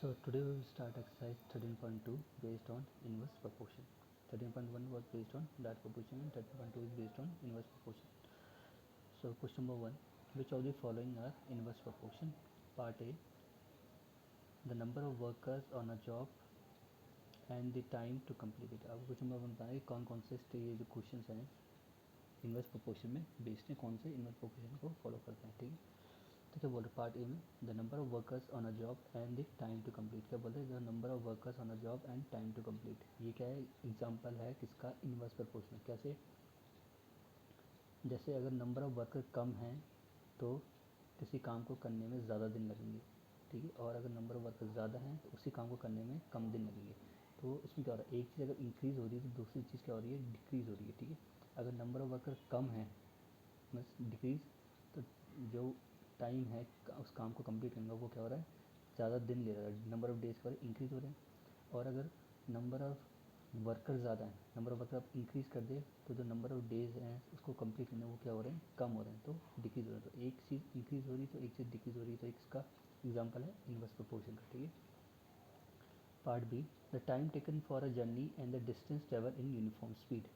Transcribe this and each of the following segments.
So today we will start exercise 13.2 based on inverse proportion. 13.1 was based on direct proportion and 13.2 is based on inverse proportion. So question number 1, which of the following are inverse proportion? Part A, the number of workers on a job and the time to complete it. अब question number 1 बताएं कौन कौन से ये जो question हैं inverse proportion में based हैं, कौन से इन्वर्स प्रोपोर्शन को फॉलो करते हैं, ठीक है। तो क्या बोल रहे पार्ट ए में the number of workers on a job and the time to complete, क्या बोलते हैं the number of workers on a job and time to complete. ये क्या है, एग्जांपल है किसका, इन्वर्स प्रोपोर्शनल। कैसे, जैसे अगर नंबर ऑफ वर्कर कम हैं तो किसी काम को करने में ज़्यादा दिन लगेंगे, ठीक है, और अगर नंबर ऑफ वर्कर ज़्यादा हैं तो उसी काम को करने में कम दिन लगेंगे। तो इसमें क्या हो रहा है, एक चीज़ अगर इंक्रीज़ हो रही है तो दूसरी चीज़ क्या हो रही है, डिक्रीज़ हो रही है, ठीक है। अगर नंबर ऑफ वर्कर कम है बस डिक्रीज़, तो जो टाइम है उस काम को कंप्लीट करने का वो क्या हो रहा है, ज़्यादा दिन ले रहा है, नंबर ऑफ़ डेज़ का इंक्रीज़ हो रहे हैं। और अगर नंबर ऑफ़ वर्कर ज़्यादा है, नंबर ऑफ़ वर्कर आप इंक्रीज़ कर दे तो जो नंबर ऑफ़ डेज़ हैं उसको कंप्लीट करने वो क्या हो रहे हैं, कम हो रहे हैं, तो डिक्रीज़ हो रहे हैं। तो एक चीज़ इंक्रीज़ हो रही है तो एक चीज़ डिक्रीज़ हो रही है, तो इसका एग्जाम्पल है इन्वर्स प्रोपोर्शन का, ठीक है। Part B, the time taken for a journey and the distance travel in uniform speed,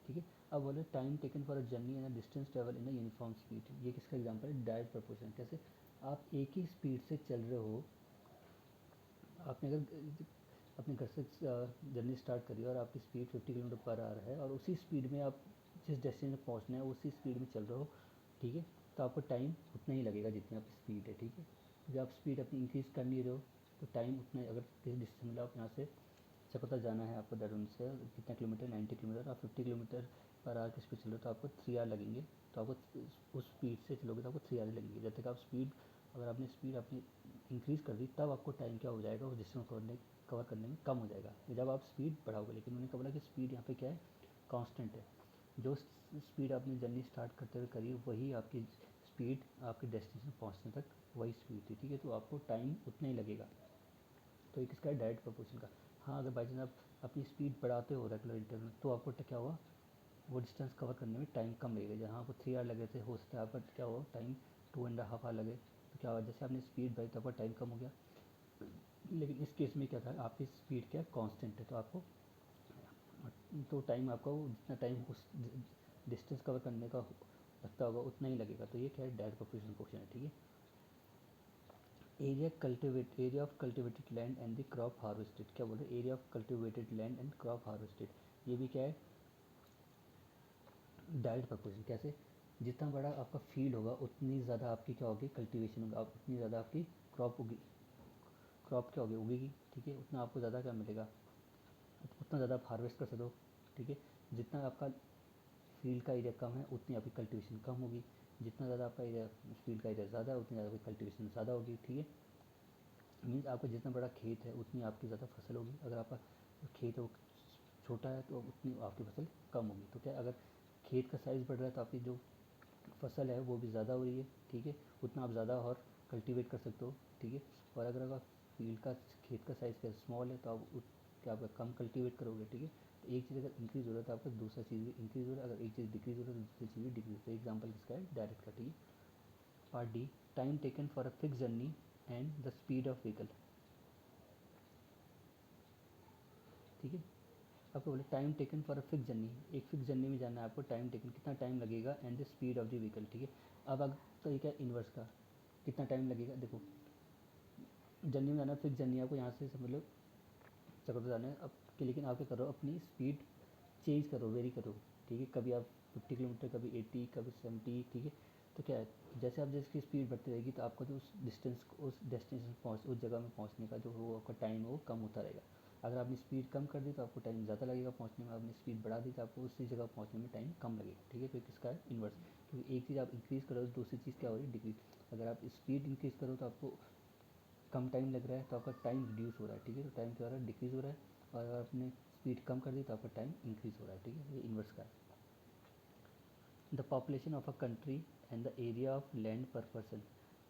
ठीक है। अब बोले time taken for a journey and distance travel in a uniform speed, ये किसका एग्जांपल है, डायरेक्ट प्रोपोर्शन। कैसे, आप एक ही स्पीड से चल रहे हो, आपने अगर अपने घर से जर्नी स्टार्ट करी और आपकी स्पीड 50 किलोमीटर पर आवर है और उसी स्पीड में आप जिस डेस्टिनेशन में पहुंचना है उसी स्पीड में चल रहे हो, ठीक है, तो आपको टाइम उतना ही लगेगा जितनी आपकी स्पीड है, ठीक है। जब आप स्पीड अपनी इंक्रीज़ कर नहीं रहे हो तो टाइम उतना ही, अगर किसी डिस्टेंस मतलब आप यहाँ से चकोता जाना है आपको देहरादून से, कितना किलोमीटर, 90 किलोमीटर, आप 50 किलोमीटर पर आवर की स्पीड चल रहे हो तो आपको 3 आवर लगेंगे। तो आपको उस स्पीड से चलोगे तो आपको 3 आवर लगेंगे। जब तक आप स्पीड, अगर आपने स्पीड अपनी इंक्रीज़ कर दी तब आपको टाइम क्या हो जाएगा, उस डिस्टेंस को कवर करने में कम हो जाएगा जब आप स्पीड बढ़ाओगे। लेकिन उन्होंने कहा बोला कि स्पीड यहाँ पे क्या है, कांस्टेंट है। जो स्पीड आपने जर्नी स्टार्ट करते हुए करी वही आपकी स्पीड आपके डेस्टिनेशन पहुँचने तक वही स्पीड थी, ठीक है, तो आपको टाइम उतना ही लगेगा। तो एक इसका है डायरेक्ट प्रोपोर्शन का। हाँ, अगर बाई चांस आप अपनी स्पीड बढ़ाते हो रेगुलर इंटरवल में तो आपको क्या होगा, वो डिस्टेंस कवर करने में टाइम कम लगेगा। जहाँ आपको 3 आवर लगे थे हो सकता है आपका क्या हो टाइम 2.5 आवर लगे, तो क्या हुआ, जैसे आपने स्पीड बढ़ाई तो आपका टाइम कम हो गया। लेकिन इस केस में क्या था, आपकी स्पीड क्या कांस्टेंट है, तो आपको तो टाइम आपका वो जितना टाइम उस डिस्टेंस कवर करने का लगता होगा उतना ही लगेगा। तो ये क्या है, डायरेक्ट प्रोपोर्शनल क्वेश्चन है, ठीक है। Area of cultivated land and the crop harvested, क्या बोल रहे हैं, area of cultivated land and crop harvested, ये भी क्या है, डायरेक्ट प्रोपोर्शन। कैसे, जितना बड़ा आपका फील्ड होगा उतनी ज़्यादा आपकी क्या होगी, कल्टीवेशन होगा, उतनी ज़्यादा आपकी क्रॉप होगी, क्रॉप क्या होगी, उगेगी, ठीक है, उतना आपको ज़्यादा क्या मिलेगा, उतना ज़्यादा आप हार्वेस्ट कर सकते हो, ठीक है। जितना आपका फील्ड का एरिया कम है उतनी आपकी कल्टीवेशन कम होगी, जितना ज़्यादा आपका एरिया, फील्ड का एरिया ज़्यादा है उतनी ज़्यादा आपकी कल्टीवेशन ज़्यादा होगी, ठीक है। मीन्स आपका जितना बड़ा खेत है उतनी आपकी ज़्यादा फसल होगी, अगर आपका खेत है वो छोटा है तो उतनी आपकी फसल कम होगी। तो क्या, अगर खेत का साइज़ बढ़ रहा है तो आपकी जो फसल है वो भी ज़्यादा हो रही है, ठीक है, उतना आप ज़्यादा और कल्टीवेट कर सकते हो, ठीक है। और अगर आप फील्ड का खेत का साइज़ क्या स्मॉल है तो आप क्या आपका कम कल्टीवेट करोगे, ठीक है। तो एक चीज़ अगर इंक्रीज़ हो रहा है तो आपका दूसरा चीज़ भी इंक्रीज़ हो रहा है, अगर एक चीज़ डिक्रीज़ हो रहा है तो दूसरी चीज़ भी डिक्रीज़। तो एग्जाम्पल किसका है, डायरेक्ट का, ठीक है। Part D, time taken for a fix journey and the speed of vehicle, ठीक है। आपको बोले time taken for a fix journey, एक फिक्स जर्नी में जाना है आपको, टाइम टेकन कितना टाइम लगेगा and the speed of the vehicle, ठीक है। अब अगर तो ये क्या इन्वर्स का, कितना टाइम लगेगा, देखो जर्नी में जाना है, फिक्स जर्नी आपको यहाँ से समझ लो चक्कर जाना है अब कि, लेकिन आप क्या करो, अपनी स्पीड चेंज करो, वेरी करो, ठीक है। कभी आप 50 किलोमीटर, कभी 80, कभी 70, ठीक है। तो क्या है, जैसे आप जिसकी स्पीड बढ़ती रहेगी तो आपका जो उस डिस्टेंस, उस डेस्टिनेशन पहुँच, उस जगह में पहुँचने का जो वो आपका टाइम है वो कम होता रहेगा। अगर आपने स्पीड कम कर दी तो आपको टाइम ज़्यादा लगेगा पहुँचने में, आपने स्पीड बढ़ा दी तो आपको उसी जगह पहुँचने में टाइम कम लगेगा, ठीक है। तो किसका है, इन्वर्स। क्योंकि एक चीज़ आप इंक्रीज़ करो तो दूसरी चीज़ क्या हो रही है, डिक्रीज। अगर आप स्पीड इंक्रीज़ करो तो आपको कम टाइम लग रहा है तो आपका टाइम रिड्यूस हो रहा है, ठीक है, तो टाइम क्या हो रहा है, डिक्रीज़ हो रहा है। और अगर आपने स्पीड कम कर दी तो आपका टाइम इंक्रीज़ हो रहा है, ठीक है, ये इन्वर्स का है। The population of a country and the area of land per person,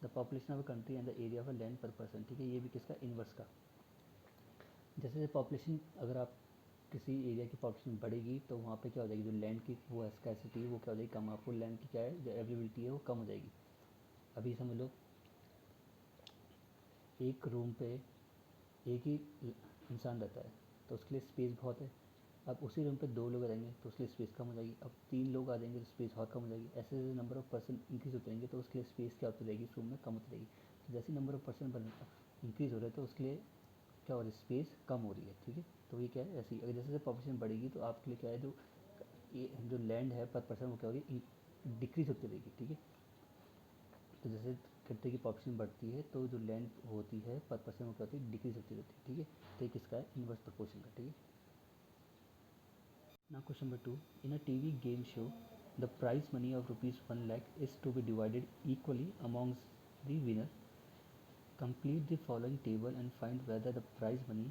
the population of a country and the area of a land per person, ठीक है, ये भी किसका, इन्वर्स का। जैसे पॉपुलेशन, अगर आप किसी एरिया की पॉपुलेशन बढ़ेगी तो वहाँ पे क्या हो जाएगी, जो लैंड की वो स्कैसिटी है वो क्या हो जाएगी, कम, आपको लैंड की क्या है, जो अवेलेबिलिटी है वो कम हो जाएगी। अभी समझ लो एक रूम पे एक ही इंसान रहता है तो उसके लिए स्पेस बहुत है। अब उसी रूम पे 2 लोग रहेंगे तो उसके लिए स्पेस कम हो जाएगी। अब 3 लोग आ जाएंगे तो स्पेस और कम हो जाएगी। ऐसे जैसे नंबर ऑफ़ पर्सन इंक्रीज़ होते रहेंगे तो उसके लिए स्पेस क्या होती रहेगी, इस रूम में कम होती रहेगी। तो जैसे नंबर ऑफ़ पर्सन इंक्रीज़ हो रहा है तो उसके लिए क्या हो रही है, स्पेस कम हो रही है, ठीक है। तो ये क्या है, ऐसी अगर जैसे जैसे पॉपुलेशन बढ़ेगी तो आपके लिए क्या है, जो लैंड है पर पर्सन वो क्या होगी, डिक्रीज होती रहेगी, ठीक है। तो जैसे कहते हैं कि पॉपुलेशन बढ़ती है तो जो लैंड होती है पर पर्सन वो क्या होती है, डिक्रीज होती रहती है, ठीक है। तो ये किसका है, इनवर्स प्रोपोर्शन का, ठीक है। Now question number 2. In a TV game show, the prize money of rupees 1 lakh is to be divided equally amongst the winner. Complete the following table and find whether the prize money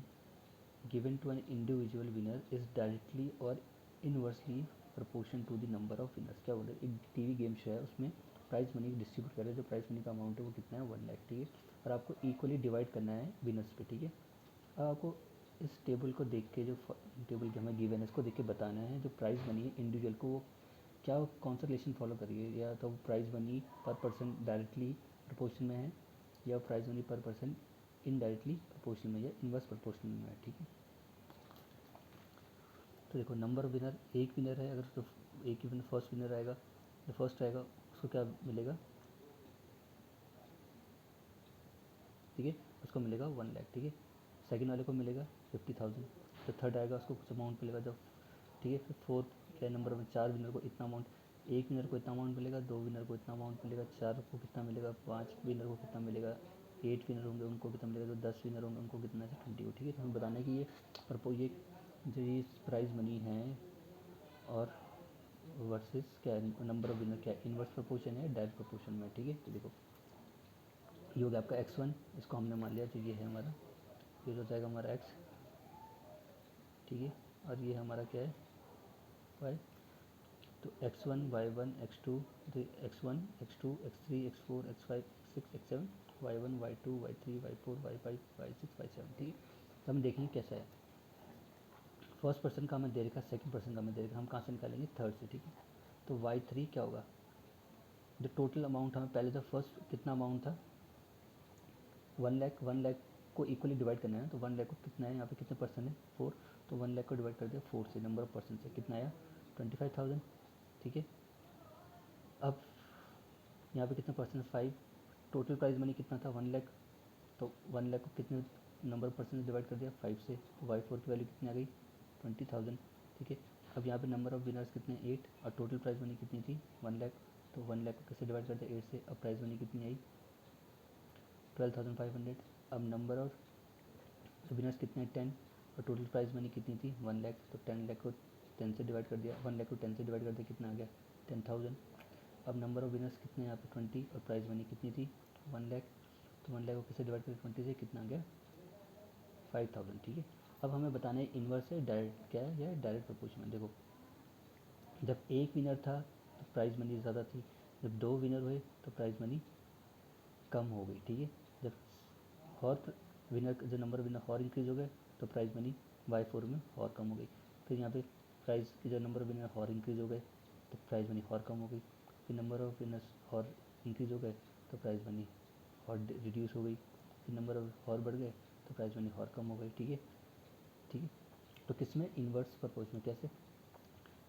given to an individual winner is directly or inversely proportion to the number of winners। क्या बोल रहे हैं, एक TV game show है उसमें prize money distribute कर रहे हैं, जो प्राइज मनी का अमाउंट है वो कितना है, 1 लाख, ठीक है। और आपको इक्वली डिवाइड करना है विनर्स पे, ठीक है। अब आपको इस टेबल को देख के, जो टेबल के हमें गिवन है इसको देख के बताना है जो प्राइज मनी है इंडिविजुअल को वो क्या कौन सा रिलेशन फॉलो करिए, या तो प्राइज मनी पर पर्सन डायरेक्टली प्रोपोर्शन में है या प्राइज मनी पर पर्सन इनडायरेक्टली प्रोपोर्शन में या इनवर्स प्रोपोर्शन में है, ठीक है। तो देखो नंबर ऑफ विनर, एक विनर है, अगर तो एक ही विनर फर्स्ट विनर आएगा, जो फर्स्ट आएगा उसको क्या मिलेगा, ठीक है, उसको मिलेगा 1 लाख, ठीक है। सेकंड वाले को मिलेगा 50,000। तो थर्ड आएगा उसको कुछ अमाउंट मिलेगा जब, ठीक है। फिर फोर्थ क्या नंबर में, 4 विनर को इतना अमाउंट, एक विनर को इतना अमाउंट मिलेगा, 2 विनर को इतना अमाउंट मिलेगा, 4 को कितना मिलेगा, 5 विनर को कितना मिलेगा, 8 विनर होंगे उनको कितना मिलेगा, तो 10 विनर होंगे उनको कितना है, 20 को, ठीक है। तो हमें बताना है कि ये ये जो ये प्राइज़ मनी है और वर्सेस क्या है, नंबर ऑफ विनर क्या है, इनवर्स प्रोपोर्शन है डायरेक्ट प्रोपोर्शन में, ठीक है। तो देखो ये हो गया आपका x1, इसको हमने मान लिया, तो ये है हमारा, ये हो जाएगा हमारा x, ठीक है। और ये हमारा क्या है, y। तो x1 y1 x2, तो x1 x2 x3 x4 x5 x6 x7 y1 y2 y3 y4 y5 y6 y7, ठीक है। तो हम देखेंगे कैसा है, फर्स्ट पर्सन का हमें दे रखा है, सेकंड पर्सन का हमें दे रखा है, हम कहाँ से निकालेंगे, थर्ड से, ठीक है। तो y3 क्या होगा, जो टोटल अमाउंट हमें पहले तो फर्स्ट कितना अमाउंट था, 1 लाख, 1 लाख को इक्वली डिवाइड करना है, तो 1 लाख को कितना है, यहाँ पे कितने पर्सन है, 4। तो 1 लाख को डिवाइड कर दिया 4 से, नंबर ऑफ पर्सन से कितना आया, 25,000, ठीक है। अब यहाँ पे कितने पर्सन, 5। टोटल प्राइज मनी कितना था, 1 लाख। तो 1 लाख को कितने नंबर ऑफ पर्सन से डिवाइड कर दिया, 5 से। तो y4 की वैल्यू कितनी आ गई, 20,000, ठीक है। अब यहाँ पे नंबर ऑफ विनर्स कितने, 8, और टोटल प्राइज मनी कितनी थी, 1 लाख। तो 1 लाख को कैसे डिवाइड कर दिया, 8 से। अब प्राइज मनी कितनी आई, 12,500। अब नंबर ऑफ विनर्स कितने, 10, और टोटल प्राइज मनी कितनी थी, 1 लाख। तो 10 लाख को 10 से डिवाइड कर दिया, 1 लाख को 10 से डिवाइड कर दिया, कितना आ गया, 10,000। अब नंबर ऑफ विनर्स कितने यहाँ पे 20, और प्राइज मनी कितनी थी, 1 लाख। तो 1 लाख को कैसे डिवाइड करें, 20 से, कितना आ गया, 5,000, ठीक है। अब हमें बताना है इन्वर्स है डायरेक्ट क्या है, या डायरेक्ट प्रोपोर्शन। देखो जब एक विनर था तो प्राइज मनी ज़्यादा थी, जब 2 विनर हुए तो प्राइज मनी कम हो गई, ठीक है। जब और विनर जो नंबर विनर और इंक्रीज हो गए तो प्राइज मनी y4 में और कम हो गई। फिर यहाँ पे प्राइज के जो नंबर विनर और इंक्रीज हो गए तो प्राइज मनी और कम हो गई। फिर नंबर ऑफ विनर्स और इंक्रीज हो गए तो प्राइज मनी और रिड्यूस हो गई। फिर नंबर ऑफ और बढ़ गए तो प्राइज मनी और कम हो गई, ठीक है, ठीक है। तो किस में, इन्वर्स प्रपोर्शन में। कैसे,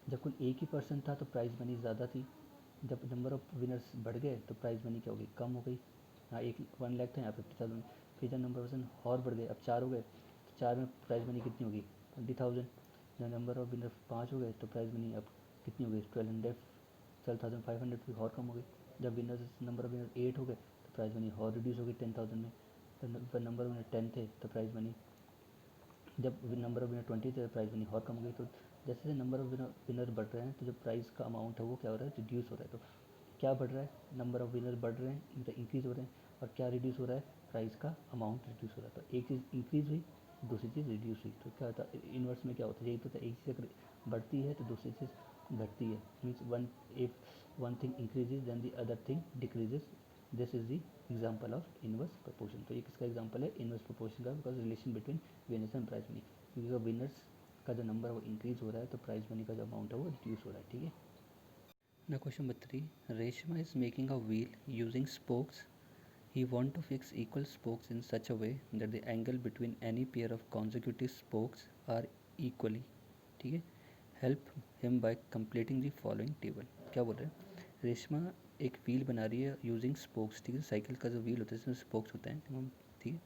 जब कुल एक ही पर्सन था तो प्राइज मनी ज़्यादा थी, जब नंबर ऑफ विनर्स बढ़ गए तो प्राइज मनी क्या हो गई, कम हो गई। यहाँ एक 1 लाख था, यहाँ 50,000। फिर जब नंबर ऑफ पर्सन और बढ़ गए, अब 4 हो गए, तो 4 में प्राइज मनी कितनी होगी, 20,000। जब नंबर ऑफ विनर 5 हो गए तो प्राइज मनी अब कितनी हो गई, 12,500, फिर और कम हो गई। जब विनर्स नंबर ऑफ विनर 8 हो गए तो प्राइज मनी और रिड्यूस हो गई 10,000 में। जब नंबर ऑफ विनर 10 थे तो प्राइज मनी, जब नंबर ऑफ विनर 20 थे प्राइस मनी और कम हो गई। तो जैसे जैसे नंबर ऑफ विनर बढ़ रहे हैं तो जो प्राइस का अमाउंट है वो क्या हो रहा है, रिड्यूस हो रहा है। तो क्या बढ़ रहा है, नंबर ऑफ विनर बढ़ रहे हैं, मतलब इंक्रीज़ हो रहे हैं, और क्या रिड्यूस हो रहा है, प्राइस का अमाउंट रिड्यूस हो रहा है। तो एक चीज़ इंक्रीज़ हुई, दूसरी चीज़ रिड्यूस हुई। तो क्या होता है, इन्वर्स में क्या होता है, यही तो होता है, एक चीज़ अगर बढ़ती है तो दूसरी चीज़ घटती है। Means one, if one thing increases then the other thing decreases, this is the example of inverse proportion. तो ये किसका एग्जाम्पल है, इनवर्स प्रोपोर्शन का, because relation between winners and prize money. क्योंकि अगर विनर्स का जो नंबर है वो इंक्रीज हो रहा है तो प्राइज मनी का जो अमाउंट है वो रिड्यूस हो रहा है, ठीक है। ना question number 3, Reshma is making a wheel using spokes He want to fix equal spokes in such a way that the angle between any pair of consecutive spokes are equally, ठीक है, help him by completing the following table. क्या बोल रहे हैं, रेशमा एक wheel बना रही है यूजिंग स्पोक्स, ठीक है, साइकिल का जो व्हील होता है इसमें स्पोक्स होते हैं, ठीक है।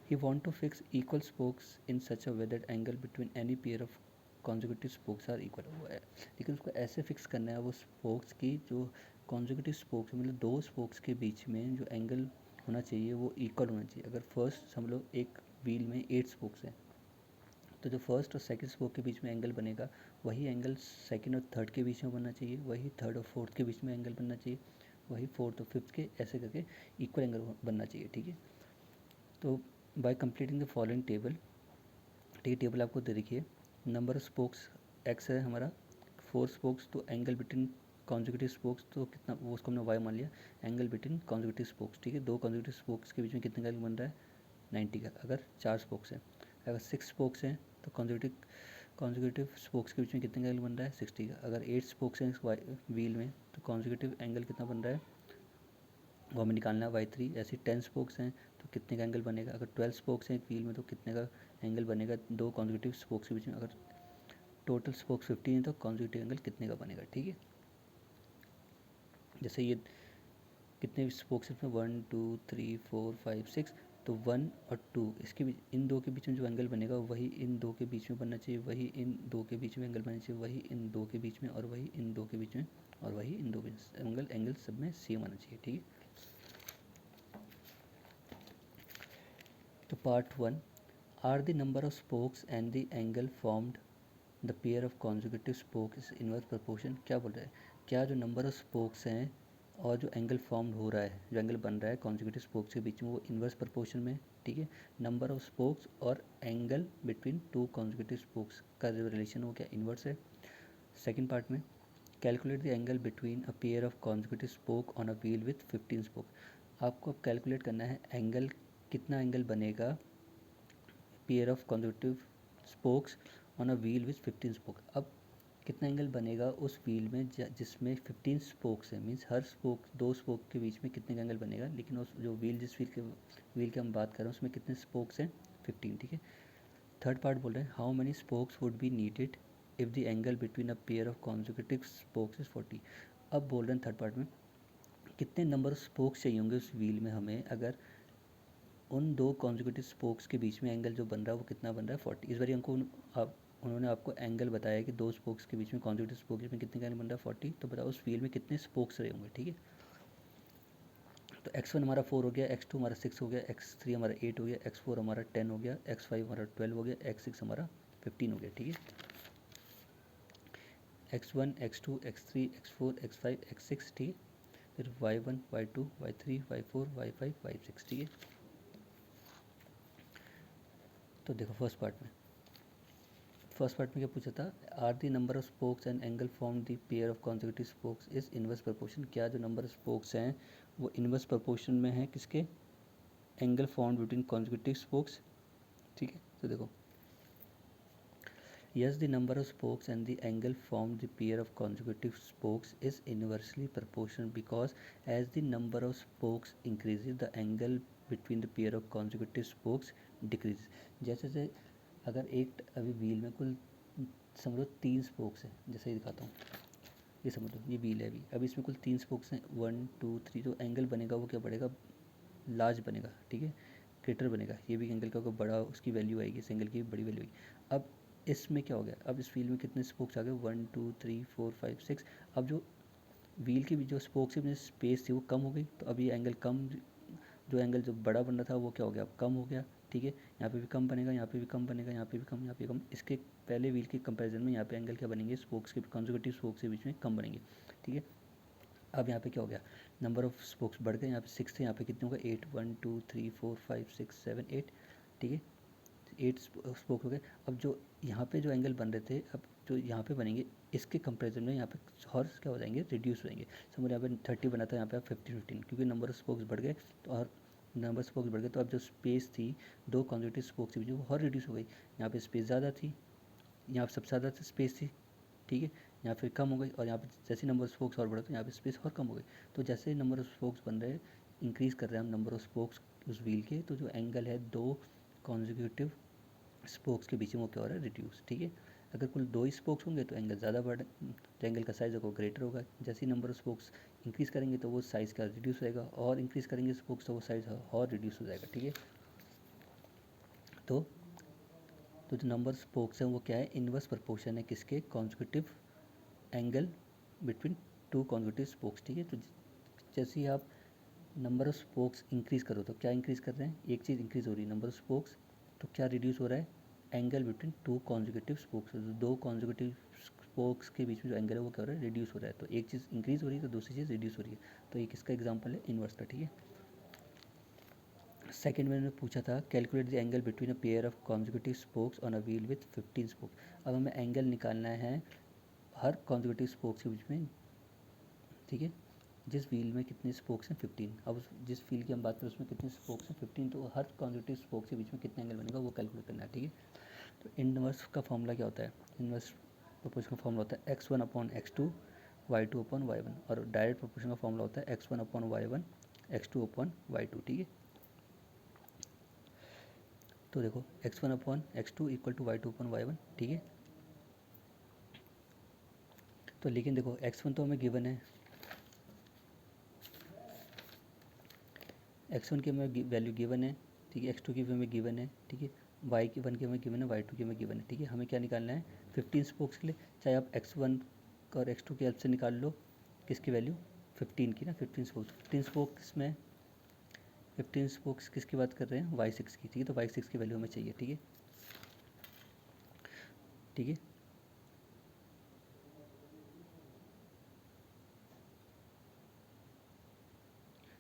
He want to fix equal spokes in such a way that angle between any pair of consecutive spokes are equal, वो है लेकिन उसको ऐसे फिक्स करना है वो स्पोक्स की जो कॉन्जिक्यूटिव स्पोक्स मतलब दो स्पोक्स के बीच में जो एंगल होना चाहिए वो इक्वल होना चाहिए। अगर फर्स्ट हम लोग एक व्हील में 8 स्पोक्स हैं तो जो फर्स्ट और सेकंड स्पोक के बीच में एंगल बनेगा वही एंगल सेकंड और थर्ड के बीच में बनना चाहिए, वही थर्ड और फोर्थ के बीच में एंगल बनना चाहिए, वही फोर्थ और फिफ्थ के, ऐसे करके इक्वल एंगल बनना चाहिए, ठीक है। तो bye completing the following table, ठीक है, टेबल आपको दे रखी है। नंबर ऑफ स्पोक्स एक्स है हमारा, 4 स्पोक्स, तो एंगल बिटवीन कॉन्जिक्यूटिव स्पोक्स तो कितना, वो उसको हमने वाई मान लिया, एंगल बिटवीन कॉन्जिक्यूटिव स्पोक्स, ठीक है, दो कॉन्जिक्यूटिव स्पोक्स के बीच में कितने का एंगल बन रहा है 90 का, अगर 4 स्पोक्स हैं। अगर 6 स्पोक्स हैं तो कॉन्जिक्यूटिव स्पोक्स के बीच में कितने का एंगल बन रहा है 60 का। अगर 8 स्पोक्स हैं इस व्हील में तो कॉन्जिक्यूटिव एंगल कितना बन रहा है वो हमें निकालना है y3। ऐसे 10 स्पोक्स हैं तो कितने का एंगल बनेगा, अगर 12 स्पोक्स हैं एक व्हील में तो कितने का एंगल बनेगा दो कॉन्जिक्यूटिव स्पोक्स के बीच में, अगर टोटल स्पोक्स 15 हैं तो कॉन्जिक्यूटिव एंगल कितने का बनेगा, ठीक है। जैसे ये कितने स्पोक्स इसमें 1 2 3 4 5 6, तो 1 और 2 इसके बीच, इन दो के बीच में जो एंगल बनेगा वही इन दो के बीच में बनना चाहिए, वही इन दो के बीच में एंगल बनना चाहिए, वही इन दो के बीच में, और वही इन दो के बीच में, और वही इन दो के बीच एंगल सब में सेम आना चाहिए, ठीक है। तो part 1, are the number of spokes and the angle formed the pair of consecutive spoke is inverse proportion. क्या बोल रहा है, क्या जो नंबर ऑफ स्पोक्स हैं और जो एंगल फॉर्म हो रहा है, जो एंगल बन रहा है कॉन्जिक्यूटिव स्पोक्स के बीच में वो इनवर्स प्रोपोर्शन में, ठीक है। नंबर ऑफ स्पोक्स और angle between two consecutive spokes का जो रिलेशन हो क्या इनवर्स है। सेकेंड पार्ट में, calculate the angle between a pair of consecutive spoke on a wheel with 15 spoke. आपको अब कैलकुलेट करना है एंगल, कितना एंगल बनेगा pair of consecutive spokes on a wheel with 15 spoke. अब कितना एंगल बनेगा उस व्हील में जिसमें 15 स्पोक्स है, मीन्स हर स्पोक, दो स्पोक के बीच में कितने का एंगल बनेगा, लेकिन उस जो व्हील, जिस व्हील के हम बात कर रहे हैं उसमें कितने स्पोक्स हैं 15, ठीक है। थर्ड पार्ट बोल रहे हैं how many spokes would be needed if the angle between a pair of consecutive spokes is 40। अब बोल रहे हैं थर्ड पार्ट में कितने नंबर ऑफ स्पोक्स चाहिए होंगे उस व्हील में हमें, अगर उन दो कॉन्जिक्यूटिव स्पोक्स के बीच में एंगल जो बन रहा है वो कितना बन रहा है 40। इस बार हमको उन्होंने आपको एंगल बताया कि दो स्पोक्स के बीच में कॉन्जिक्यूटिव स्पोक्स के बीच में कितने का एंगल बन रहा है 40, तो बताओ उस व्हील में कितने स्पोक्स रहे होंगे, ठीक है। तो x1 हमारा 4 हो गया, x2 हमारा 6 हो गया, x3 हमारा 8 हो गया, x4 हमारा 10 हो गया, x5 हमारा 12 हो गया, x6 हमारा 15 हो गया, ठीक है। x1 x2 x3 x4 x5 x6, ठीक है। फिर y1 y2 y3 y4 y5 y6, ठीक है। तो देखो फर्स्ट पार्ट में क्या पूछा था, are the number of spokes and angle form the pair of consecutive spokes is inverse proportion. क्या जो नंबर ऑफ स्पोक्स हैं वो इनवर्स प्रोपोर्शन में है किसके, angle form between consecutive spokes, ठीक है। तो देखो yes the number of spokes and the angle formed the pair of consecutive spokes is inversely proportional because as the number of spokes increases the angle between the pair of consecutive spokes decreases। जैसे जैसे अगर एक अभी wheel में कुल समझ लो 3 spokes हैं, जैसे ही दिखाता हूँ, ये समझ लो ये व्हील है अभी इसमें कुल 3 स्पोक्स हैं 1 2 3, जो एंगल बनेगा वो क्या बढ़ेगा, लार्ज बनेगा, ठीक है, ग्रेटर बनेगा। ये भी एंगल का बड़ा उसकी वैल्यू आएगी, इस एंगल की बड़ी वैल्यू आएगी। अब इसमें क्या हो गया, अब इस व्हील में कितने स्पोक्स आ गए 1 2 3 4 5 6। अब जो व्हील की जो स्पोक्स की स्पेस थी वो कम हो गई, तो अब ये एंगल कम, जो एंगल जो बड़ा बन रहा था वो क्या हो गया, अब कम हो गया, ठीक है। यहाँ पे भी कम बनेगा, यहाँ पे भी कम बनेगा, यहाँ पे भी कम, यहाँ पे कम। इसके पहले व्हील के कंपैरिजन में यहाँ पे एंगल क्या बनेंगे, स्पोक्स के कॉन्जिक्यूटिव स्पोक्स के बीच में कम बनेंगे, ठीक है। अब यहाँ पे क्या हो गया, नंबर ऑफ स्पोक्स बढ़ गए, यहाँ पे 6 थे, यहाँ पे कितने हो गए 8 1 2 3 4 5 6 7 8, ठीक है, 8 स्पोक हो गए। अब जो यहाँ पे जो एंगल बन रहे थे अब जो यहाँ पे बनेंगे इसके कंपैरिजन में यहाँ पे हॉर्स क्या हो जाएंगे, रिड्यूस हो जाएंगे। समझ यहाँ पे 30 बना था, यहाँ पे आप 15 क्योंकि नंबर ऑफ स्पोक्स बढ़ गए, तो और नंबर स्पोक्स बढ़ गए तो अब जो स्पेस थी दो कॉन्जिक्यूटिव स्पोक्स के बीच वो और रिड्यूस हो गई। यहाँ पे स्पेस ज़्यादा थी, यहाँ पे सबसे ज़्यादा स्पेस थी, ठीक है, यहाँ फिर कम हो गई, और यहाँ पे जैसे नंबर ऑफ स्पोक्स और बढ़े तो यहाँ पे स्पेस और कम हो गई। तो जैसे नंबर ऑफ स्पोक्स बन रहे इंक्रीज़ कर रहे हैं हम नंबर ऑफ स्पोक्स उस व्हील के, तो जो एंगल है दो कॉन्जिक्यूटिव स्पोक्स के बीच में वो क्या हो रहा है, रिड्यूस। ठीक है, अगर कुल दो ही स्पोक्स होंगे तो एंगल ज़्यादा बढ़, तो एंगल का साइज़ वो ग्रेटर होगा। जैसे ही नंबर ऑफ स्पोक्स इंक्रीज़ करेंगे तो वो साइज़ का रिड्यूस होएगा, और इंक्रीज़ करेंगे स्पोक्स तो वो साइज़ और रिड्यूस हो जाएगा। ठीक है, तो जो नंबर स्पोक्स हैं वो क्या है, इनवर्स प्रोपोर्शन है किसके, consecutive angle between two consecutive spokes. ठीक है, तो जैसे ही आप नंबर ऑफ स्पोक्स इंक्रीज़ करो तो क्या इंक्रीज़ कर रहे हैं, एक चीज़ इंक्रीज़ हो रही है नंबर ऑफ स्पोक्स, तो क्या रिड्यूस हो रहा है, angle between two consecutive spokes. दो कॉन्जिक्यूटिव स्पोक्स के बीच में जो एंगल है वो क्या हो रहा है, रिड्यूस हो रहा है। तो एक चीज़ इंक्रीज़ हो रही है तो दूसरी चीज़ रिड्यूस हो रही है, तो एक इसका एग्जाम्पल है इनवर्स का। ठीक है, सेकेंड में मैंने पूछा था calculate the angle between a pair of consecutive spokes on a wheel with 15 spokes. अब हमें एंगल निकालना है हर कॉन्जिक्यूटिव स्पोक्स के बीच में। ठीक है, जिस व्हील में कितने स्पोक्स हैं, 15। अब जिस व्हील की हम बात करें उसमें कितने स्पोक्स हैं, 15, तो हर कॉन्जिक्यूटिव स्पोक्स के बीच में कितना एंगल बनेगा वो कैलकुलेट करना है। ठीक है, तो इनवर्स का फॉर्मूला क्या होता है, इनवर्स प्रोपोर्शन का फॉर्मूला होता है x1/x2 y2/y1, और डायरेक्ट प्रोपोर्शन का फॉर्मूला होता है x1/y1 x2/y2। ठीक है, तो देखो x1/x2 इक्वल टू y2/y1। ठीक है, तो लेकिन देखो x1 तो हमें गिवन है, x1 की हमें वैल्यू गिवन है। ठीक है, x2 की भी हमें गिवन है। ठीक है, y1 की हमें गिवन है, y2 की हमें गिवन है। ठीक है, हमें क्या निकालना है, 15 स्पोक्स के लिए, चाहे आप x1 और x2 की हेल्प से निकाल लो, किसकी वैल्यू, 15 की ना, 15 स्पोक्स, 15 स्पोक्स में 15 स्पोक्स किसकी बात कर रहे हैं, y6 की। ठीक है, तो y6 की वैल्यू हमें चाहिए। ठीक है, ठीक है,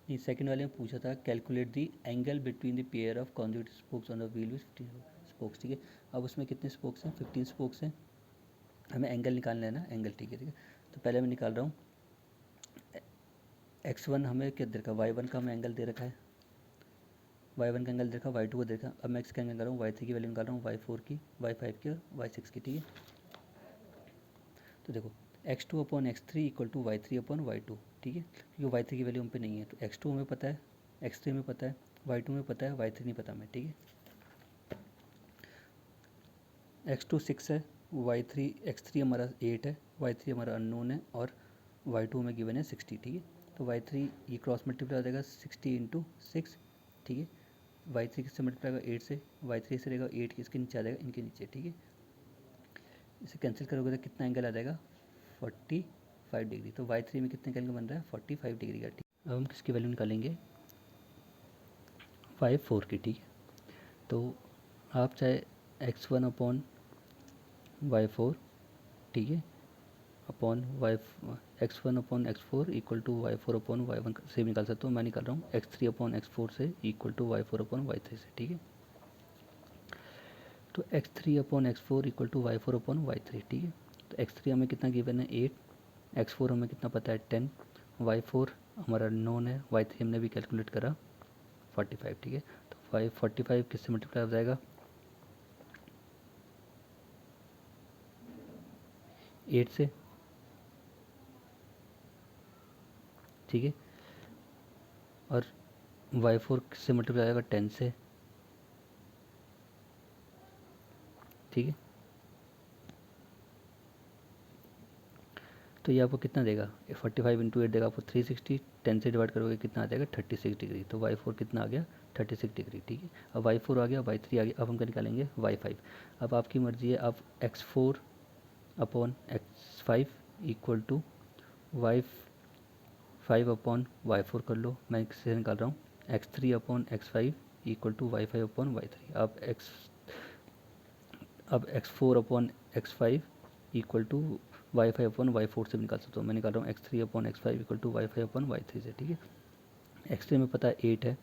नहीं सेकंड वाले में पूछा था calculate the angle between the pair of conjugative spokes on the wheel with 15 spokes. ठीक है, अब उसमें कितने स्पोक्स हैं, 15 स्पोक्स हैं, हमें एंगल निकालना है ना, एंगल। ठीक है, ठीक है, तो पहले मैं निकाल रहा हूँ x1 हमें क्या दे रखा है, y1 का हमें एंगल दे रखा है, y1 का एंगल दे रखा है, y2 को दे रखा है। अब मैं इसका एंगल निकाल रहा हूँ, y3 की वैल्यू निकाल रहा हूँ, y4 की, y5 की और y6 की। ठीक है, तो देखो x2/x3 इक्वल टू y3/y2। ठीक है, क्योंकि y3 की वैल्यू हम पे नहीं है, तो x2 हमें पता है, x3 हमें पता है, y2 में पता है, y3 नहीं पता हमें। ठीक है, x2 6 है, x3 हमारा 8 है, y3 हमारा अननोन है, और y2 हमें गिवन है 60। ठीक है, तो y3 ये क्रॉस मल्टीप्लाई हो जाएगा 60 इंटू 6। ठीक है, y3 किससे मल्टीप्लाई होगा, 8 से, y3 से रहेगा 8 किसके नीचे आ जाएगा, इनके नीचे। ठीक है, इसे कैंसिल करोगे तो कितना एंगल आ जाएगा, 45 डिग्री। तो y3 में कितने का एंगल बन रहा है, 45 डिग्री का। ठीक, अब हम किसकी वैल्यू निकालेंगे, 5/4 की। ठीक है, तो आप चाहे x1/y4, ठीक है, upon Y x1/x4 equal to y4/y1 से भी निकाल सकते हो। मैं निकाल रहा हूँ x3/x4 से इक्वल टू y4/y3 से। ठीक है, तो x3/x4 इक्वल टू y4/y3। ठीक है, तो x3 हमें कितना गिवन है, 8, x4 हमें कितना पता है, 10, y4 हमारा नोन है, y3 हमने भी कैलकुलेट करा 45। ठीक है, तो 45 किससे मल्टीप्लाई हो जाएगा, 8 से। ठीक है, और y4 किससे मल्टीप्लाई हो जाएगा, 10 से। ठीक है, तो ये आपको कितना देगा, 45 इंटू 8 देगा आपको 360, 10 से डिवाइड करोगे कितना आ जाएगा, 36 डिग्री। तो y4 कितना आ गया, 36 डिग्री। ठीक है, अब y4 आ गया, y3 आ गया, अब हम क्या निकालेंगे, y5। अब आपकी मर्जी है, आप x4/x5 इक्वल टू y5/y4 कर लो। मैं किससे निकाल रहा हूँ, x3/x5 इक्वल टू y5/y3। अब x4/x5 इक्वल टू y5/y4 से निकाल सकता हूँ। मैं निकाल रहा हूँ x3/x5 इक्वल टू y5/y3 से। ठीक है, x3 में पता है 8 है,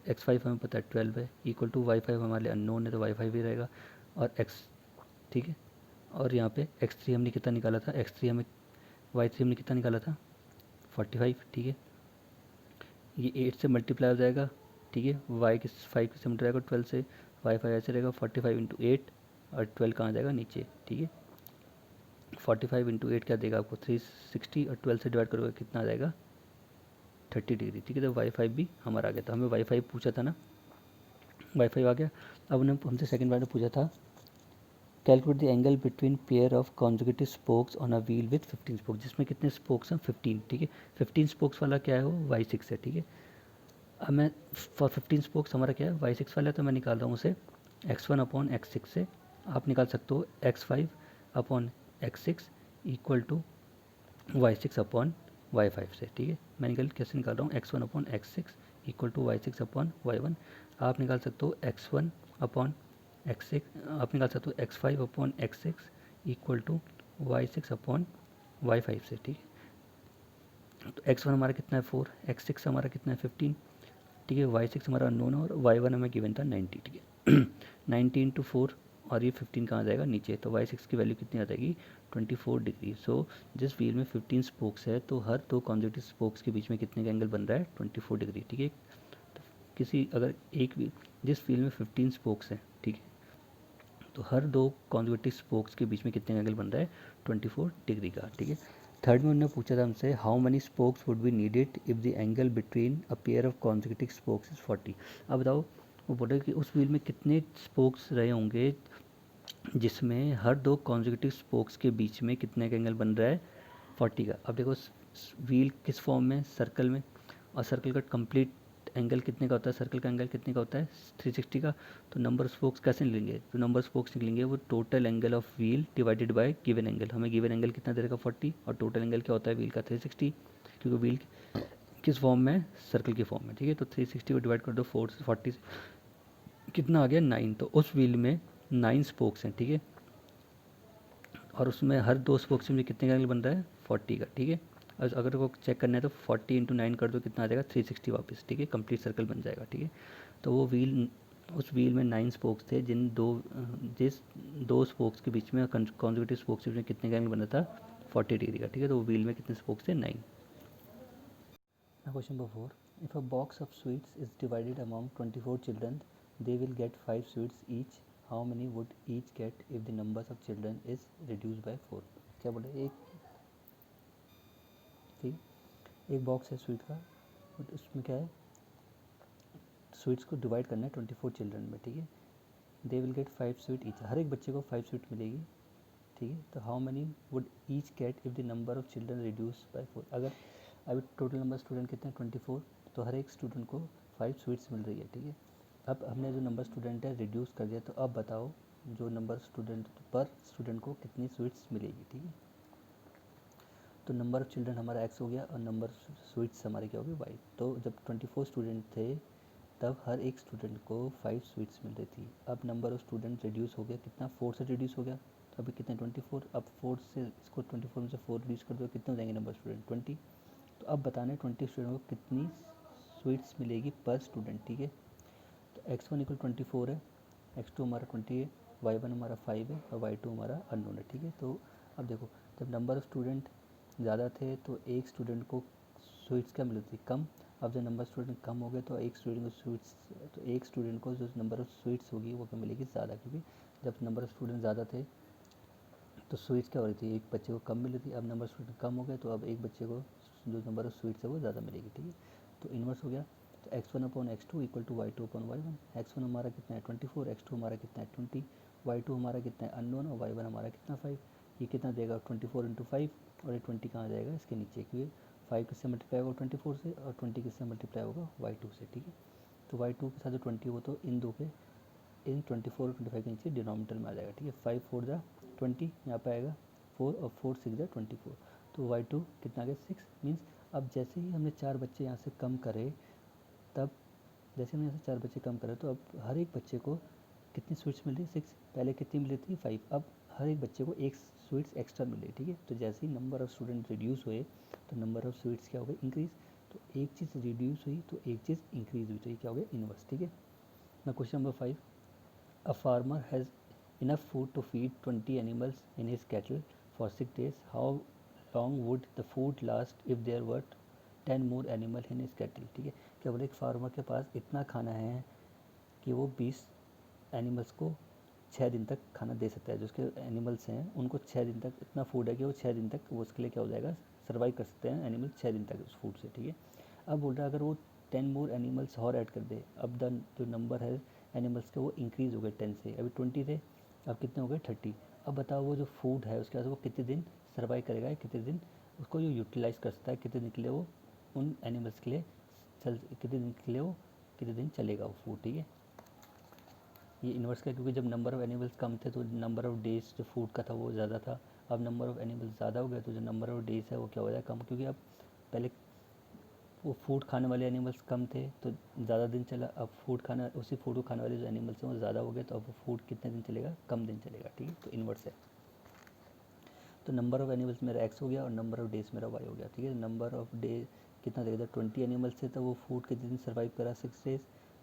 x5 हमें पता है 12 है, इक्वल टू y5 हमारे लिए अननोन है तो y5 ही रहेगा, और x। ठीक है, और यहाँ पे x3 हमने कितना निकाला था, y3 हमने कितना निकाला था, 45। ठीक है, ये 8 से मल्टीप्लाई हो जाएगा। ठीक है, y5 से मल्टीप्लाई होगा 12 से, y5 ऐसे रहेगा 45 इंटू 8, और 12 कहाँ जाएगा, नीचे। ठीक है, 45 इंटू 8 क्या देगा आपको, 360, और 12 से डिवाइड करोगे कितना आ जाएगा, 30 डिग्री, ठीक है। तो y5 भी हमारा आ गया। तो हमें y5 पूछा था ना, y5 आ गया। अब उन्होंने हमसे सेकंड बार में पूछा था calculate the angle between pair of conjugative spokes on a wheel with 15 spokes, जिसमें कितने स्पोक्स हैं 15, ठीक है। 15 स्पोक्स वाला क्या है वो y6 है, ठीक है। अब मैं फॉर 15 स्पोक्स हमारा क्या है y6 वाला है, तो मैं निकाल रहा हूँ उसे x1 अपॉन x6 से। आप निकाल सकते हो x5 upon x6 equal to y6 upon y5 से, ठीक है। मैं कैसे निकाल रहा हूँ x1 upon x6 equal to y6 upon y1। आप निकाल सकते हो x1 अपॉन x6, आप निकाल सकते हो x5 upon x6 equal to y6 upon y5 से, ठीक है। तो x1 हमारा कितना है 4, x6 हमारा कितना है 15, ठीक है। y6 हमारा अननोन है और y1 हमें गिवन था 90, ठीक है। 90 इंटू 4 और ये 15 कहाँ जाएगा नीचे, तो y6 की वैल्यू कितनी आ जाएगी 24 डिग्री। सो जिस व्हील में 15 स्पोक्स है तो हर दो कॉन्जुगेटिव स्पोक्स के बीच में कितने का एंगल बन रहा है 24 डिग्री, ठीक है। तो किसी अगर एक व्हील जिस व्हील में 15 स्पोक्स है, ठीक है, तो हर दो कॉन्जुगेटिव स्पोक्स के बीच में कितने का एंगल बन रहा है 24 डिग्री का, ठीक है। थर्ड में उन्होंने पूछा था हमसे how many spokes would be needed if the angle between a pair of conjugative spokes is 40। अब बताओ वो बोले कि उस व्हील में कितने स्पोक्स रहे होंगे जिसमें हर दो कॉन्जुगेटिव स्पोक्स के बीच में कितने का एंगल बन रहा है 40 का। अब देखो व्हील किस फॉर्म में, सर्कल में, और सर्कल का कंप्लीट एंगल कितने का होता है, सर्कल का एंगल कितने का होता है 360 का। तो नंबर ऑफ स्पोक्स कैसे निकलेंगे, जो नंबर ऑफ स्पोक्स निकलेंगे वो total angle of wheel divided by given angle. हमें गिवन एंगल कितना दे रखा 40 और टोटल एंगल क्या होता है व्हील का 360, क्योंकि व्हील किस फॉर्म में, सर्कल की फॉर्म में, ठीक है। तो 360 को डिवाइड कर दो 40 से, कितना आ गया 9। तो उस व्हील में 9 स्पोक्स हैं, ठीक है, और उसमें हर दो स्पोक्स में कितने का एंगल बन रहा है 40 का, ठीक है। अगर को चेक करना है तो 40 इंटू 9 कर दो कितना आ जाएगा 360 वापस, ठीक है, कंप्लीट सर्कल बन जाएगा, ठीक है। तो वो व्हील उस व्हील में 9 स्पोक्स थे जिस दो स्पोक्स के बीच में कॉन्जुगेटिव स्पोक्स के बीच में कितने का एंगल बना था 40 डिग्री का, ठीक है। तो वो व्हील में कितने स्पोक्स थे 9। Now question number 4. If a box of sweets is divided among 24 children, they will get 5 sweets each. How many would each get if the numbers of children is reduced by 4? क्या बोले एक box है sweet का, but उसमें क्या है sweets को divide करना है 24 चिल्ड्रन में, ठीक है। They will get 5 sweet each, हर एक बच्चे को 5 स्वीट मिलेगी, ठीक है। तो how money would each get if the number of children reduce by 4। अगर अभी टोटल नंबर स्टूडेंट कितने हैं 24, तो हर एक स्टूडेंट को 5 स्वीट्स मिल रही है, ठीक है। अब हमने जो नंबर स्टूडेंट है रिड्यूस कर दिया, तो अब बताओ जो नंबर स्टूडेंट पर स्टूडेंट को कितनी स्वीट्स मिलेगी, ठीक है। तो नंबर ऑफ़ चिल्ड्रन हमारा x हो गया और नंबर स्वीट्स हमारे क्या हो गए y। तो जब 24 स्टूडेंट थे तब हर एक स्टूडेंट को 5 स्वीट्स मिल रही थी। अब नंबर ऑफ़ स्टूडेंट रिड्यूस हो गया, कितना 4 से रिड्यूस हो गया, तो अभी कितने 24। अब 4 से इसको 24 में से 4 रिड्यूस कर दो कितने हो जाएंगे नंबर स्टूडेंट 20। तो अब बताना है 20 स्टूडेंट को कितनी स्वीट्स मिलेगी पर स्टूडेंट, ठीक है। तो x1 इक्वल 24 है, x2 हमारा 20 है, y1 हमारा 5 है और y2 हमारा अननोन है, ठीक है। तो अब देखो जब नंबर ऑफ़ स्टूडेंट ज़्यादा थे तो एक स्टूडेंट को स्वीट्स क्या मिल रही थी कम। अब जब नंबर स्टूडेंट कम हो गए तो एक स्टूडेंट को जो नंबर ऑफ़ स्वीट्स होगी वो क्या मिलेगी ज़्यादा, क्योंकि जब नंबर ऑफ़ स्टूडेंट ज़्यादा थे तो स्वीट्स क्या हो रही थी एक बच्चे को कम मिल रही थी। अब नंबर स्टूडेंट कम हो गए तो अब एक बच्चे को जो नंबर ऑफ़ स्वीट्स है वो ज़्यादा मिलेगी, ठीक है। तो इन्वर्स हो गया, तो x1 upon x2 equal to y2 upon y1। x1 हमारा कितना है 24, x2 हमारा कितना है 20, y2 हमारा कितना है अननोन और y1 हमारा कितना 5। ये कितना देगा 24 इंटू 5 और ये 20 कहाँ जाएगा इसके नीचे, क्योंकि 5 किससे मल्टीप्लाई होगा 24 से और 20 किससे मल्टीप्लाई होगा y2 से, ठीक है। तो y2 के साथ जो 20 हो तो इन 24 और 25 के नीचे डिनोमिनेटर में आ जाएगा, ठीक है। 5 4 जा 20 यहाँ पे आएगा 4 और 4 6 जा 24। तो y2 कितना आ गया 6। मीन्स अब जैसे ही हमने 4 बच्चे यहाँ से कम करे तब जैसे हमने यहाँ से 4 बच्चे कम करे तो अब हर एक बच्चे को कितनी स्वीट्स मिल रही है 6। पहले कितनी मिल रही थी 5, अब हर एक बच्चे को एक स्वीट्स एक्स्ट्रा मिल रही है, ठीक है। तो जैसे ही नंबर ऑफ़ स्टूडेंट रिड्यूस हुए तो नंबर ऑफ़ स्वीट्स क्या हो गए इंक्रीज़। तो एक चीज़ रिड्यूस हुई तो एक चीज़ इंक्रीज़ हुई, तो ये क्या हो गया इनवर्स, ठीक है। ना question number 5, a farmer has enough food to feed 20 animals in his cattle for 6 days. How long would the food last if there were 10 more animal in his cattle, ठीक है। क्या बोले एक फार्मर के पास इतना खाना है कि वो 20 एनिमल्स को 6 दिन तक खाना दे सकता है। जो उसके एनिमल्स हैं उनको 6 दिन तक इतना फूड है कि वो 6 दिन तक वो उसके लिए क्या हो जाएगा सर्वाइव कर सकते हैं एनिमल 6 दिन तक उस फूड से, ठीक है। अब बोल रहा है अगर वो 10 मोर एनिमल्स और ऐड कर दे, अब द जो नंबर है एनिमल्स के वो इंक्रीज़ हो गए 10 से, अभी 20 थे, अब कितने हो गए 30। अब बताओ वो जो फूड है उसके बाद वो कितने दिन सर्वाइव करेगा, या कितने दिन उसको जो यूटिलाइज़ कर सकता है, कितने दिन के लिए वो उन एनिमल्स के लिए कितने दिन के लिए वो कितने दिन चलेगा वो फूड, ठीक है। ये इन्वर्स का, क्योंकि जब नंबर ऑफ़ एनिमल्स कम थे तो नंबर ऑफ़ डेज़ जो फूड का था वो ज़्यादा था। अब नंबर ऑफ़ एनिमल्स ज़्यादा हो गया तो जो नंबर ऑफ़ डेज़ है वो क्या हो जाएगा, कम, क्योंकि अब पहले वो फूड खाने वाले एनिमल्स कम थे तो ज़्यादा दिन चला, अब उसी फूड को खाने वाले जो एनिमल्स हैं वो ज़्यादा हो गए, तो अब वो फूड कितने दिन चलेगा, कम दिन चलेगा, ठीक है। तो इन्वर्स है। तो नंबर ऑफ़ एनिमल्स मेरा एक्स हो गया और नंबर ऑफ़ डेज मेरा वाई हो गया, ठीक है। नंबर ऑफ़ डे कितना देगा, 20 एनिमल्स थे तो वो फूड कितने दिन सर्वाइव करा, 6 डेज।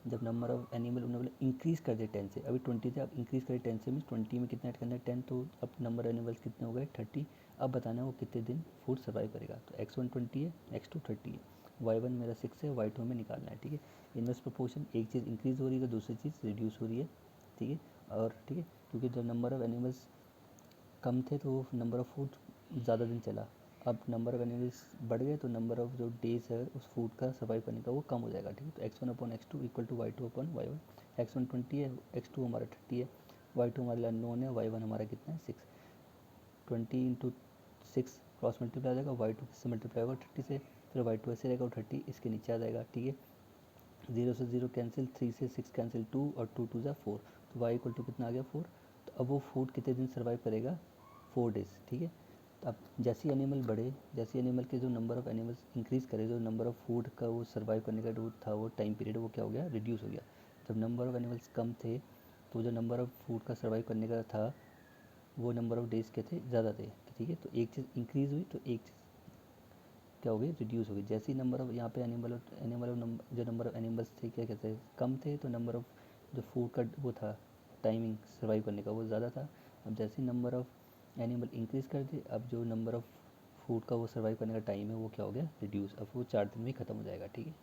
जब नंबर ऑफ़ एनिमल उन्होंने बोला इंक्रीज़ कर दे 10 से, अभी 20 थे अब इंक्रीज़ करे 10 से, मीन 20 में कितना ऐड करना है 10, तो अब नंबर एनिमल्स कितने हो गए 30। अब बताना है वो कितने दिन फूड सर्वाइव करेगा, तो x1 20 है, x2 30 है, y1 मेरा 6 है, y2 हमें निकालना है, ठीक है। इनवर्स प्रोपोर्शन, एक चीज़ इंक्रीज़ हो रही है तो दूसरी चीज़ रिड्यूस हो रही है, ठीक है। और ठीक है, क्योंकि जब नंबर ऑफ़ एनिमल्स कम थे तो नंबर ऑफ़ फूड ज़्यादा दिन चला, अब नंबर ऑफ़ एनिमल्स बढ़ गए तो नंबर ऑफ़ जो डेज़ है उस फूड का सर्वाइव करने का वो कम हो जाएगा, ठीक है। तो x1 upon x2 equal to y2 upon y1, x1 20 है, x2 हमारा 30 है, y2 हमारे लिए अननोन है, y1 हमारा कितना है 6। 20 इंटू 6 क्रॉस मल्टीप्लाई आ जाएगा, y2 किससे मल्टीप्लाई होगा 30 से, फिर y2 ऐसे रहेगा, 30 इसके नीचे आ जाएगा, ठीक है। 0 से 0 कैंसिल, 3 से 6 कैंसिल, 2 और 2 टू ज़ा 4, तो y इक्वल टू कितना आ गया 4। तो अब वो फूड कितने दिन सर्वाइव करेगा, 4 डेज़, ठीक है। तो अब जैसे एनिमल बढ़े, जैसे एनिमल के जो नंबर ऑफ़ एनिमल्स इंक्रीज़ करे, जो नंबर ऑफ़ फूड का वो सर्वाइव करने का जो था वो टाइम पीरियड वो क्या हो गया, रिड्यूस हो गया। जब नंबर ऑफ़ एनिमल्स कम थे तो जो नंबर ऑफ़ फूड का सर्वाइव करने का था वो नंबर ऑफ़ डेज़ के थे, ज़्यादा थे, ठीक है। तो एक चीज़ इंक्रीज़ हुई तो एक चीज़ क्या हो गई, रिड्यूस हो गई। जैसे ही नंबर ऑफ़ यहाँ पे एनिमल ऑफ नंबर जो नंबर ऑफ़ एनिमल्स थे क्या कहते हैं कम थे, तो नंबर ऑफ़ जो फूड का वो था टाइमिंग सर्वाइव करने का वो ज़्यादा था। अब जैसे ही नंबर ऑफ़ एनिमल इंक्रीज़ कर दिए, अब जो नंबर ऑफ़ फूड का वो सर्वाइव करने का टाइम है वो क्या हो गया, रिड्यूस, अब वो 4 दिन में ही ख़त्म हो जाएगा, ठीक है।